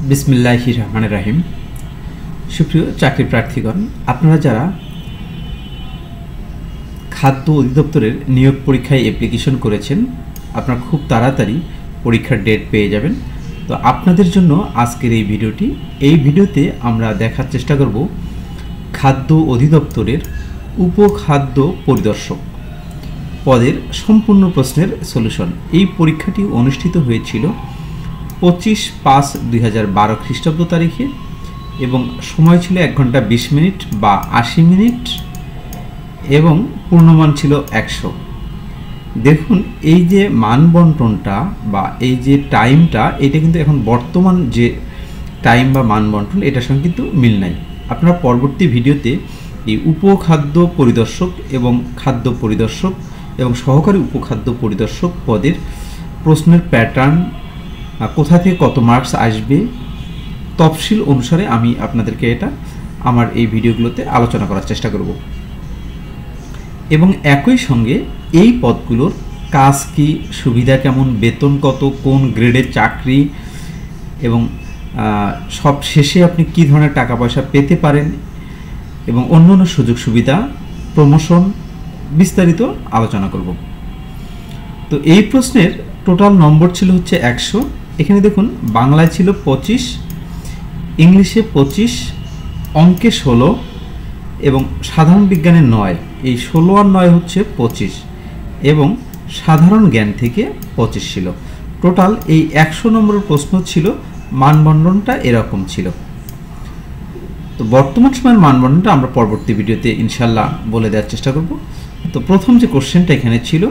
বিসমিল্লাহির রহমানির রহিম। সুপ্রিয় চাকরি প্রার্থীগণ, আপনারা যারা খাদ্য অধিদপ্তরের নিয়োগ পরীক্ষায় অ্যাপ্লিকেশন করেছেন, আপনারা খুব তাড়াতাড়ি পরীক্ষার ডেট পেয়ে যাবেন। তো আপনাদের জন্য আজকের এই ভিডিওতে আমরা দেখার চেষ্টা করব খাদ্য অধিদপ্তরের উপখাদ্য পরিদর্শক পদের সম্পূর্ণ প্রশ্নের সলিউশন। এই পরীক্ষাটি অনুষ্ঠিত হয়েছিল 25/5/2012 খ্রিস্টাব্দ তারিখে এবং সময় ছিল 1 ঘন্টা 20 মিনিট বা 80 মিনিট এবং পূর্ণমান ছিল 100। দেখুন, এই যে মানবন্টনটা বা এই যে টাইমটা, এটা কিন্তু এখন বর্তমান যে টাইম বা মানবন্টন, এটার সঙ্গে কিন্তু মিল নাই। আপনারা পরবর্তী ভিডিওতে এই উপখাদ্য পরিদর্শক এবং খাদ্য পরিদর্শক এবং সহকারী উপখাদ্য পরিদর্শক পদের প্রশ্নের প্যাটার্ন, কোথা থেকে কত মার্কস আসবে, তফসিল অনুসারে আমি আপনাদেরকে এটা আমার এই ভিডিওগুলোতে আলোচনা করার চেষ্টা করব। এবং একই সঙ্গে এই পদগুলোর কাজ কি, সুবিধা কেমন, বেতন কত, কোন গ্রেডের চাকরি এবং সব শেষে আপনি কি ধরনের টাকা পয়সা পেতে পারেন এবং অন্যান্য সুযোগ সুবিধা, প্রমোশন বিস্তারিত আলোচনা করব। তো এই প্রশ্নের টোটাল নম্বর ছিল হচ্ছে 100। এখানে দেখুন, বাংলায় ছিল 25, ইংলিশে 25, অঙ্কে 16 এবং সাধারণ বিজ্ঞানে 9। এই 16 আর 9 হচ্ছে 25 এবং সাধারণ জ্ঞান থেকে 25 ছিল। টোটাল এই 100 নম্বরের প্রশ্ন ছিল। মানবন্টনটা এরকম ছিল। তো বর্তমান সময়ের মানবন্টনটা আমরা পরবর্তী ভিডিওতে ইনশাল্লাহ বলে দেওয়ার চেষ্টা করব। তো প্রথম যে কোশ্চেনটা এখানে ছিল,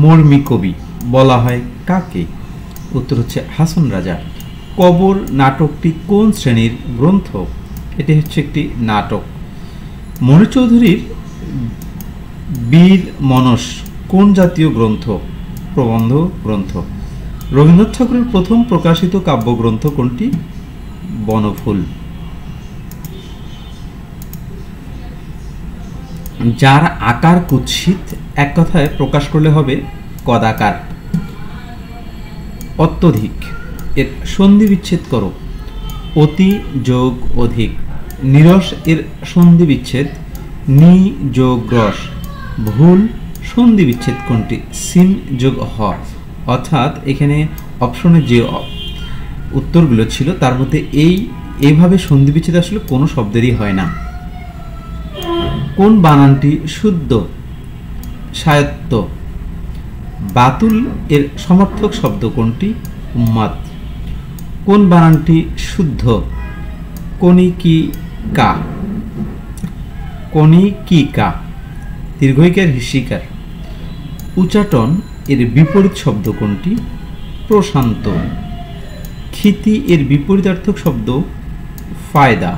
মর্মী কবি বলা হয় কাকে? উত্তর হচ্ছে হাসন রাজা। কবর নাটকটি কোন শ্রেণীর গ্রন্থ? এটি হচ্ছে একটি নাটক। মণি চৌধুরীর বীর মনস কোন জাতীয় গ্রন্থ? প্রবন্ধ গ্রন্থ। রবীন্দ্রনাথ ঠাকুরের প্রথম প্রকাশিত কাব্যগ্রন্থ কোনটি? বনফুল। যার আকার কুৎসিত, এক কথায় প্রকাশ করলে হবে কদাকার। অত্যধিক এর সন্ধি বিচ্ছেদ করো। অতি যোগ অধিক। নিরস এর সন্ধি বিচ্ছেদ নি যোগ রস। ভুল সন্ধি বিচ্ছেদ কোনটি? সিন যোগ হ। অর্থাৎ এখানে অপশনে যে উত্তরগুলো ছিল তার মধ্যে এইভাবে সন্ধি বিচ্ছেদ আসলে কোনো শব্দেরই হয় না। কোন বানানটি শুদ্ধ? সায়ত্ত। বাতুল এর সমর্থক শব্দ কোনটি? উম্মাদ। কোন বানানটি শুদ্ধ? কনিকিকা। কনিকিকা। দীর্ঘইকার হ্রস্বইকার। উচাটন এর বিপরীত শব্দ কোনটি? প্রশান্ত। ক্ষিতি এর বিপরীতার্থক শব্দ ফায়দা।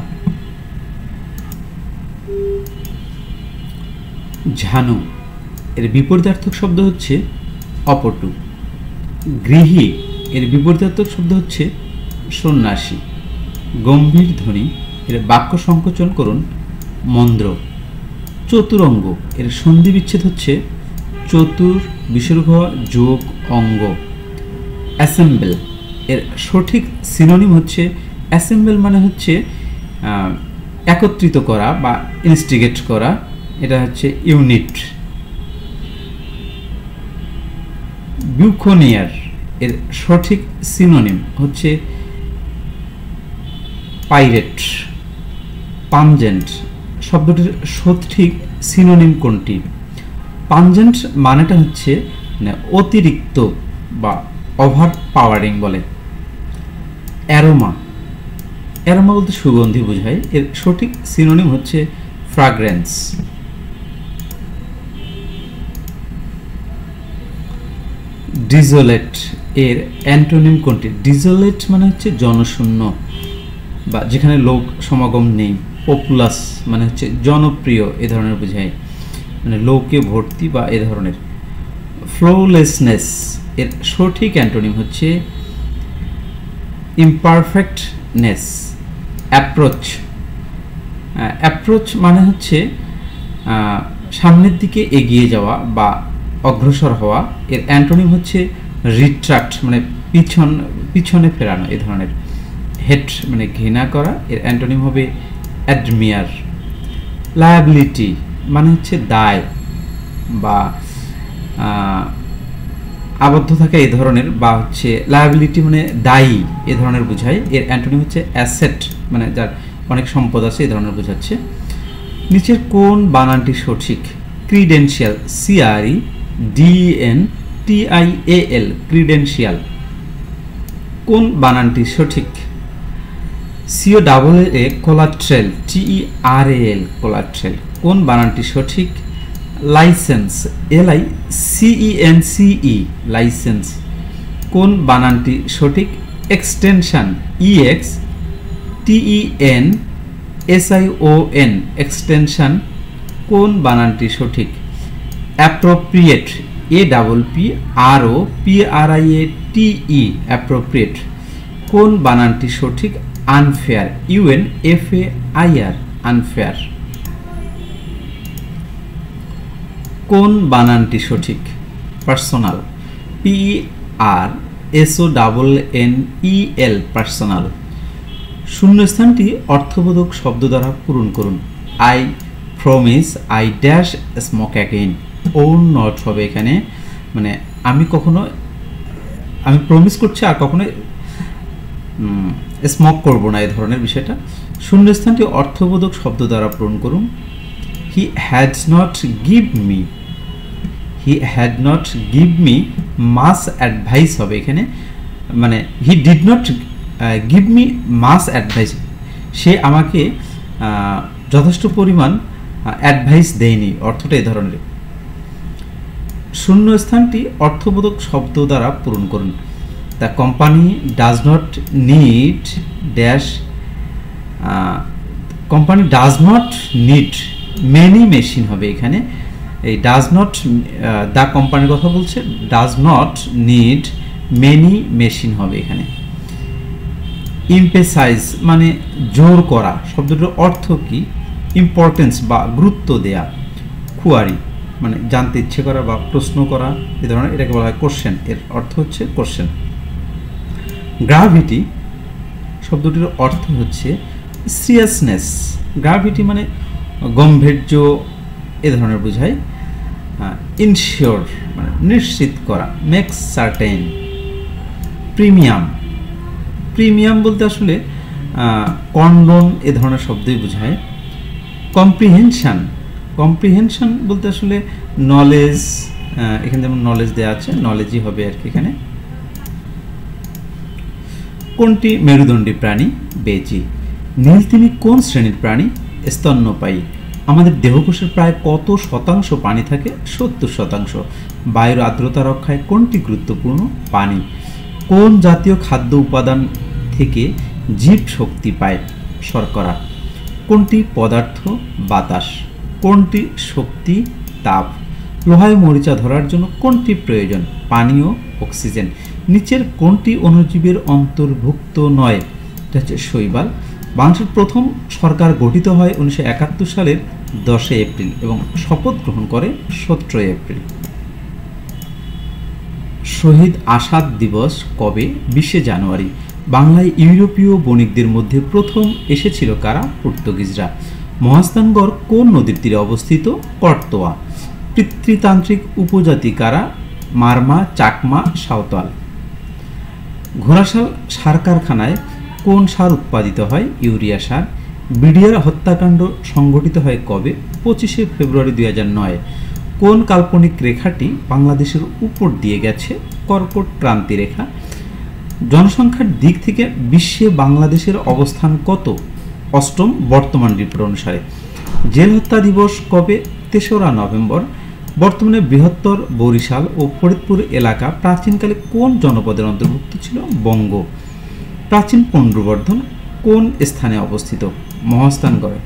ঝানু এর বিপরীতার্থক শব্দ হচ্ছে অপটু। গৃহী এর বিপরীতার্থক শব্দ হচ্ছে সন্ন্যাসী। গম্ভীর ধ্বনি এর বাক্য সংকোচন করুন মন্দ্র। চতুরঙ্গ এর সন্ধি বিচ্ছেদ হচ্ছে চতুর বিসর্গ যোগ অঙ্গ। অ্যাসেম্বল এর সঠিক সিনোনিম হচ্ছে, অ্যাসেম্বল মানে হচ্ছে একত্রিত করা বা ইনস্টিগেট করা, এটা হচ্ছে ইউনিট। বিউকোনিয়ার এর সঠিক সিনোনিম হচ্ছে পাইরেট। পাঞ্জেন্ট শব্দটির সঠিক সিনোনিম কোনটি? পাঞ্জেন্ট মানেটা হচ্ছে অতিরিক্ত বা ওভার পাওয়ারিং বলে। অ্যারোমা, অ্যারোমা বলতে সুগন্ধি বোঝায়। এর সঠিক সিনোনিম হচ্ছে ফ্রাগ্রেন্স। ডিজোলেট এর অ্যান্টোনিম কোনটি? ডিজোলেট মানে হচ্ছে জনশূন্য বা যেখানে লোক সমাগম নেই। পপুলাস মানে হচ্ছে জনপ্রিয়, এ ধরনের বোঝায়, মানে লোকে ভর্তি বা এ ধরনের। ফ্লোলেসনেস এর সঠিক অ্যান্টোনিম হচ্ছে ইমপারফেক্টনেস। অ্যাপ্রোচ, অ্যাপ্রোচ মানে হচ্ছে সামনের দিকে এগিয়ে যাওয়া বা অগ্রসর হওয়া। এর অ্যান্টোনিম হচ্ছে রিট্রাক্ট, মানে পিছনে ফেরানো, এ ধরনের। হেট মানে ঘৃণা করা, এর অ্যান্টোনিম হবে অ্যাডমিয়ার। লায়াবিলিটি মানে হচ্ছে দায় বা আবদ্ধ থাকা এই ধরনের, বা হচ্ছে লায়াবিলিটি মানে দায়ী এ ধরনের বোঝায়। এর অ্যান্টোনিম হচ্ছে অ্যাসেট মানে যার অনেক সম্পদ আছে এই ধরনের বোঝাচ্ছে। নিচের কোন বানানটি সঠিক? Credential, CREDENTIAL, credential. কোন বানানটি সঠিক? COAA, কোলাট্রেল, TERAL, কোলাট্রেল। কোন বানানটি সঠিক? Licence, LICENCE, licence. কোন বানানটি সঠিক? Extension, EXTENSION, extension. কোন বানানটি সঠিক? Appropriate, APPROPRIATE, appropriate. কোন বানানটি সঠিক? Unfair, UNFAIR, unfair. কোন বানানটি সঠিক? Personnel, PERSONNEL, personnel. শূন্যস্থানটি অর্থবোধক শব্দ দ্বারা পূরণ করুন। I promise I dash smoke again. Won't হবে এখানে, মানে আমি প্রমিস করছি আর কখনো স্মোক করব না, এই ধরনের বিষয়টা। শূন্যস্থানটি অর্থবোধক শব্দ দ্বারা পূরণ করুন। He had not give me much advice হবে এখানে, মানে he did not give me much advice, সে আমাকে যথেষ্ট পরিমাণ অ্যাডভাইস দেয়নি, অর্থটা এই ধরনের। শূন্যস্থানটি অর্থবোধক শব্দ দ্বারা পূরণ করুন। The company does not need dash, company does not need many machine হবে এখানে। এই ডাজ নট, দ্য কোম্পানির কথা বলছে, does not need many machine হবে এখানে। ইমপেসাইজ মানে জোর করা, শব্দটির অর্থ কি? ইম্পর্টেন্স বা গুরুত্ব দেয়া। কুয়ারি মানে জানতে ইচ্ছে করা বা প্রশ্ন করা এ ধরনের, এটাকে বলা হয় কোশ্চেন, এর অর্থ হচ্ছে কোশ্চেন। গ্র্যাভিটি শব্দটির অর্থ হচ্ছে সিরিয়াসনেস। গ্র্যাভিটি মানে গম্ভীর্য এ ধরনের বোঝায়। ইনশিওর মানে নিশ্চিত করা, মেক্স সার্টেন। প্রিমিয়াম বলতে আসলে কন্ডন এ ধরনের শব্দই বোঝায়। কম্প্রিহেনশন বলতে আসলে নলেজ, এখানে যেমন নলেজ দেওয়া আছে, নলেজই হবে আর কি এখানে। কোনটি মেরুদণ্ডী প্রাণী? বেজি। নীলতিমি কোন শ্রেণীর প্রাণী? স্তন্যপায়ী। আমাদের দেহকোষের প্রায় কত শতাংশ পানি থাকে? 70%। বায়ুর আর্দ্রতা রক্ষায় কোনটি গুরুত্বপূর্ণ? পানি। কোন জাতীয় খাদ্য উপাদান থেকে জীব শক্তি পায়? শর্করা। কোনটি পদার্থ? বাতাস। কোনটি শক্তি? তাপ। লোহায় মরিচা ধরার জন্য কোনটি প্রয়োজন? পানি ও অক্সিজেন। নিচের কোনটি অণুজীবের অন্তর্ভুক্ত নয়? এটা হচ্ছে শৈবাল। বাংলাদেশের প্রথম সরকার গঠিত হয় 1971 সালের 10 এপ্রিল এবং শপথ গ্রহণ করে 17 এপ্রিল। শহীদ আসাদ দিবস কবে? 20 জানুয়ারি। বাংলায় ইউরোপীয় বণিকদের মধ্যে প্রথম এসেছিল কারা? পর্তুগিজরা। মহাস্থানগড় কোন নদীর তীরে অবস্থিত? করতোয়া। পিতৃতান্ত্রিক উপজাতি কারা? মারমা, চাকমা, সাঁওতাল। ঘোড়াশাল সার কারখানায় কোন সার উৎপাদিত হয়? ইউরিয়া সার। বিডিআর হত্যাকাণ্ড সংঘটিত হয় কবে? 25 ফেব্রুয়ারি 2009। কোন কাল্পনিক রেখাটি বাংলাদেশের উপর দিয়ে গেছে? কর্কট ক্রান্তি রেখা। জনসংখ্যার দিক থেকে বিশ্বে বাংলাদেশের অবস্থান কত? অষ্টম বর্তমান রিপোর্ট অনুসারে। জেল হত্যা দিবস কবে? 3রা নভেম্বর। বর্তমানে বৃহত্তর বরিশাল ও ফরিদপুর এলাকা প্রাচীনকালে কোন জনপদের অন্তর্ভুক্ত ছিল? বঙ্গ। প্রাচীন পুনর্বর্ধন কোন স্থানে অবস্থিত? মহাস্থানগড়ে।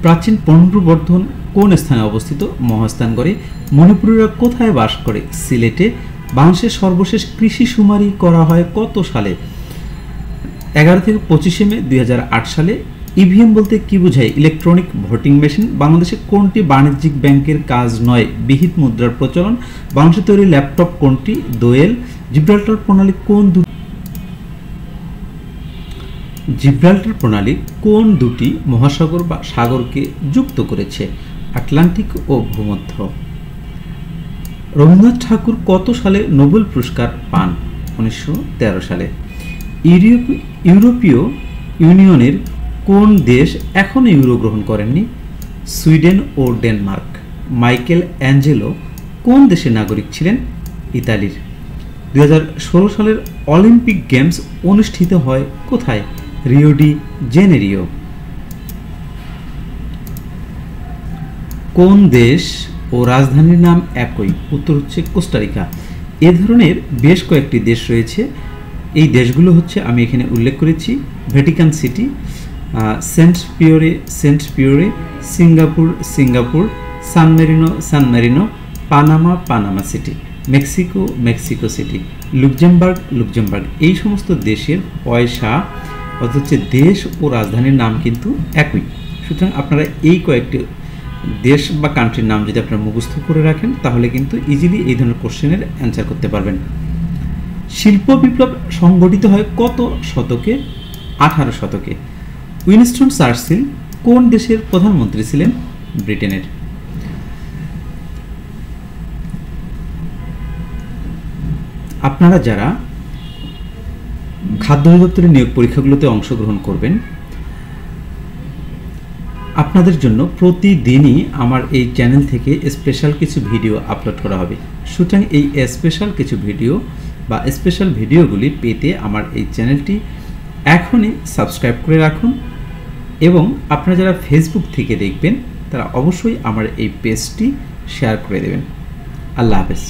প্রাচীন পুনর্বর্ধন কোন স্থানে অবস্থিত? মহাস্থানগড়ে। মণিপুরীরা কোথায় বাস করে? সিলেটে। বাংলাদেশের সর্বশেষ কৃষি শুমারি করা হয় কত সালে? 11 থেকে 25 মে 2008 সালে। ইভিএম বলতে কি বোঝায়? Electronic voting machine. বাংলাদেশে কোনটি বাণিজ্যিক ব্যাংকের কাজ নয়? বিহিত মুদ্রার প্রচলন। বাংলাদেশে তৈরি ল্যাপটপ কোনটি? দোয়েল। জিব্রাল্টার প্রণালী কোন জিব্রাল্টার প্রণালী কোন দুটি মহাসাগর বা সাগরকে যুক্ত করেছে? আটলান্টিক ও ভূমধ্য। রবীন্দ্রনাথ ঠাকুর কত সালে নোবেল পুরস্কার পান? 1913 সালে। ইউরোপীয় ইউনিয়নের কোন দেশ এখনও ইউরো গ্রহণ করেননি? সুইডেন ও ডেনমার্ক। মাইকেল অ্যাঞ্জেলো কোন দেশের নাগরিক ছিলেন? ইতালির। 2016 সালের অলিম্পিক গেমস অনুষ্ঠিত হয় কোথায়? Rio de Janeiro. কোন দেশ ও রাজধানীর নাম একই? উত্তর হচ্ছে কোস্টারিকা। এ ধরনের বেশ কয়েকটি দেশ রয়েছে। এই দেশগুলো হচ্ছে আমি এখানে উল্লেখ করেছি: Vatican City, Saint Pierre, Singapore, San Marino, Panama City, Mexico City, Luxembourg. এই সমস্ত দেশের পয়সা অর্থাৎ হচ্ছে দেশ ও রাজধানীর নাম কিন্তু একই। সুতরাং আপনারা এই কয়েকটি দেশ বা কান্ট্রির নাম যদি আপনারা মুখস্থ করে রাখেন তাহলে কিন্তু ইজিলি এই ধরনের কোশ্চেনের অ্যান্সার করতে পারবেন। শিল্প বিপ্লব সংগঠিত হয় কত শতকে? 18 শতকে। উইনস্টন চার্চিল কোন দেশের প্রধানমন্ত্রী ছিলেন? ব্রিটেনের। আপনারা যারা খাদ্য অধিদপ্তরের নিয়োগ পরীক্ষাগুলোতে অংশগ্রহণ করবেন, আপনাদের জন্য প্রতিদিনই আমার এই চ্যানেল থেকে স্পেশাল কিছু ভিডিও আপলোড করা হবে। সুতরাং এই স্পেশাল কিছু ভিডিও বা স্পেশাল ভিডিওগুলি পেতে আমার এই চ্যানেলটি এখনই সাবস্ক্রাইব করে রাখুন এবং আপনারা যারা ফেসবুক থেকে দেখবেন তারা অবশ্যই আমার এই পেজটি শেয়ার করে দেবেন। আল্লাহ হাফেজ।